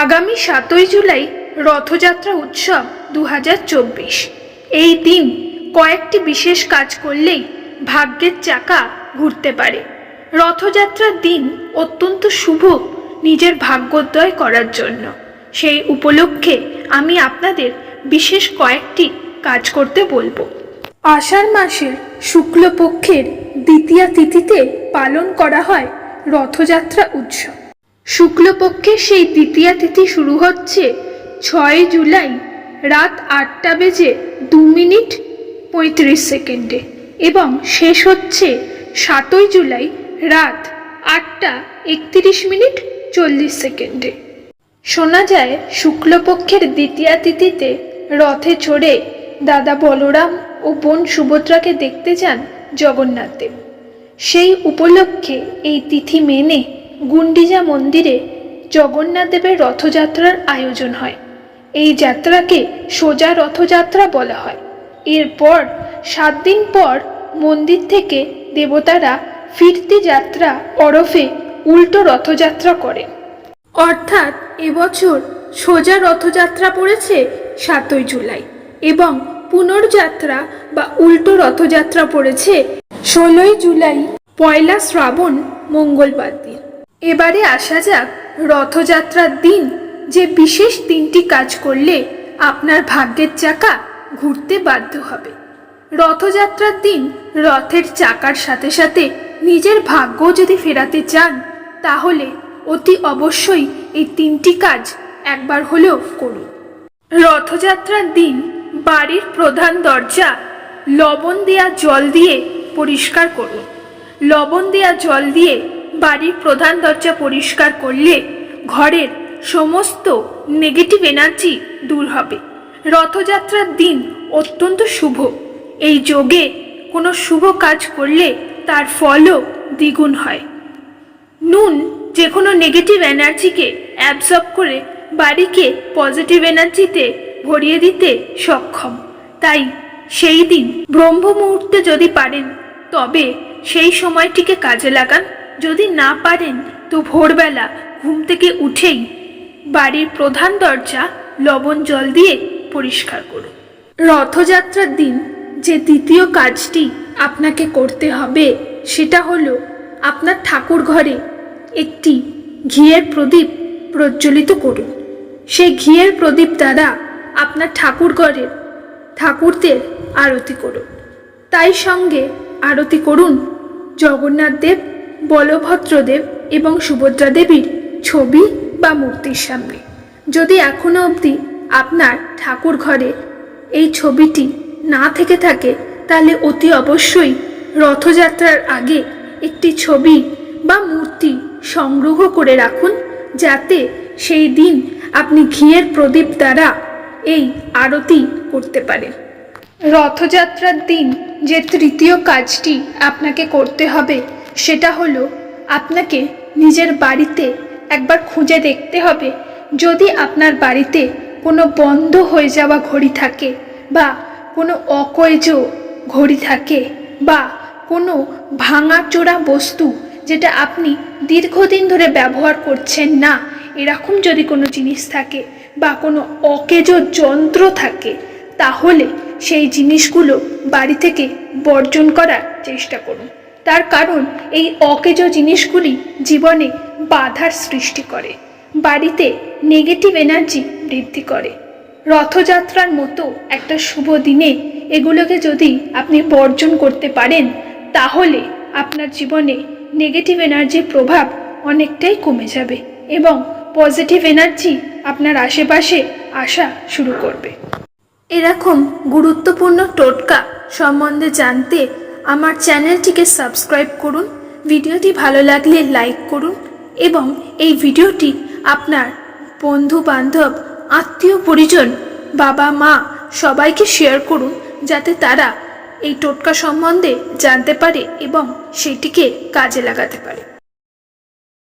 আগামী ৭ই জুলাই রথযাত্রা উৎসব ২০২৪। এই দিন কয়েকটি বিশেষ কাজ করলেই ভাগ্যের চাকা ঘুরতে পারে। রথযাত্রার দিন অত্যন্ত শুভ নিজের ভাগ্যোদয় করার জন্য। সেই উপলক্ষে আমি আপনাদের বিশেষ কয়েকটি কাজ করতে বলবো। আষাঢ় মাসের শুক্লপক্ষের দ্বিতীয়া তিথিতে পালন করা হয় রথযাত্রা উৎসব। শুক্লপক্ষের সেই দ্বিতীয়া তিথি শুরু হচ্ছে ৬ জুলাই রাত ৮:02:৩৫ এবং শেষ হচ্ছে ৭ই জুলাই রাত ৮:৩১:৪০। শোনা যায় শুক্লপক্ষের দ্বিতীয়া তিথিতে রথে চড়ে দাদা বলরাম ও বোন সুভদ্রাকে দেখতে যান জগন্নাথ দেব। সেই উপলক্ষে এই তিথি মেনে গুন্ডিচা মন্দিরে জগন্নাথ দেবের রথযাত্রার আয়োজন হয়। এই যাত্রাকে সোজা রথযাত্রা বলা হয়। এরপর ৭ দিন পর মন্দির থেকে দেবতারা ফিরতি যাত্রা ওরফে উল্টো রথযাত্রা করেন। অর্থাৎ এবছর সোজা রথযাত্রা পড়েছে ৭ই জুলাই এবং পুনর্যাত্রা বা উল্টো রথযাত্রা পড়েছে ১৬ই জুলাই, পয়লা শ্রাবণ মঙ্গলবার দিন। এবারে আসা যাক রথযাত্রার দিন যে বিশেষ ৩টি কাজ করলে আপনার ভাগ্যের চাকা ঘুরতে বাধ্য হবে। রথযাত্রার দিন রথের চাকার সাথে সাথে নিজের ভাগ্য যদি ফেরাতে চান তাহলে অতি অবশ্যই এই ৩টি কাজ একবার হলেও করুন। রথযাত্রার দিন বাড়ির প্রধান দরজা লবণ দেওয়া জল দিয়ে পরিষ্কার করুন। লবণ দেওয়া জল দিয়ে বাড়ির প্রধান দরজা পরিষ্কার করলে ঘরের সমস্ত নেগেটিভ এনার্জি দূর হবে। রথযাত্রার দিন অত্যন্ত শুভ। এই যোগে কোনো শুভ কাজ করলে তার ফলও দ্বিগুণ হয়। নুন যে কোনো নেগেটিভ এনার্জিকে অ্যাবজর্ব করে বাড়িকে পজিটিভ এনার্জিতে ভরিয়ে দিতে সক্ষম। তাই সেই দিন ব্রহ্ম মুহূর্তে যদি পারেন তবে সেই সময়টিকে কাজে লাগান। যদি না পারেন তো ভোরবেলা ঘুম থেকে উঠেই বাড়ির প্রধান দরজা লবণ জল দিয়ে পরিষ্কার করুন। রথযাত্রার দিন যে দ্বিতীয় কাজটি আপনাকে করতে হবে সেটা হলো আপনার ঠাকুর ঘরে একটি ঘিয়ের প্রদীপ প্রজ্বলিত করুন। সেই ঘিয়ের প্রদীপ দ্বারা আপনার ঠাকুর ঘরের ঠাকুরদের আরতি করুন। তাই সঙ্গে আরতি করুন জগন্নাথ দেব, বলভদ্রদেব এবং সুভদ্রা দেবীর ছবি বা মূর্তির সামনে। যদি এখনো অবধি আপনার ঠাকুর ঘরে এই ছবিটি না থেকে থাকে তাহলে অতি অবশ্যই রথযাত্রার আগে একটি ছবি বা মূর্তি সংগ্রহ করে রাখুন, যাতে সেই দিন আপনি ঘিয়ের প্রদীপ দ্বারা এই আরতি করতে পারেন। রথযাত্রার দিন যে তৃতীয় কাজটি আপনাকে করতে হবে সেটা হলো আপনাকে নিজের বাড়িতে একবার খুঁজে দেখতে হবে যদি আপনার বাড়িতে কোনো বন্ধ হয়ে যাওয়া ঘড়ি থাকে বা কোনো অকেজ ঘড়ি থাকে বা কোনো ভাঙাচোরা বস্তু যেটা আপনি দীর্ঘদিন ধরে ব্যবহার করছেন না, এরকম যদি কোনো জিনিস থাকে বা কোনো অকেজ যন্ত্র থাকে তাহলে সেই জিনিসগুলো বাড়ি থেকে বর্জন করার চেষ্টা করুন। তার কারণ এই অকেজ জিনিসগুলি জীবনে বাধার সৃষ্টি করে, বাড়িতে নেগেটিভ এনার্জি বৃদ্ধি করে। রথযাত্রার মতো একটা শুভ দিনে এগুলোকে যদি আপনি বর্জন করতে পারেন তাহলে আপনার জীবনে নেগেটিভ এনার্জির প্রভাব অনেকটাই কমে যাবে এবং পজিটিভ এনার্জি আপনার আশেপাশে আসা শুরু করবে। এরকম গুরুত্বপূর্ণ টোটকা সম্বন্ধে জানতে আমার চ্যানেলটিকে সাবস্ক্রাইব করুন। ভিডিওটি ভালো লাগলে লাইক করুন এবং এই ভিডিওটি আপনার বন্ধু বান্ধব, আত্মীয় পরিজন, বাবা মা সবাইকে শেয়ার করুন যাতে তারা এই টোটকা সম্বন্ধে জানতে পারে এবং সেটিকে কাজে লাগাতে পারে।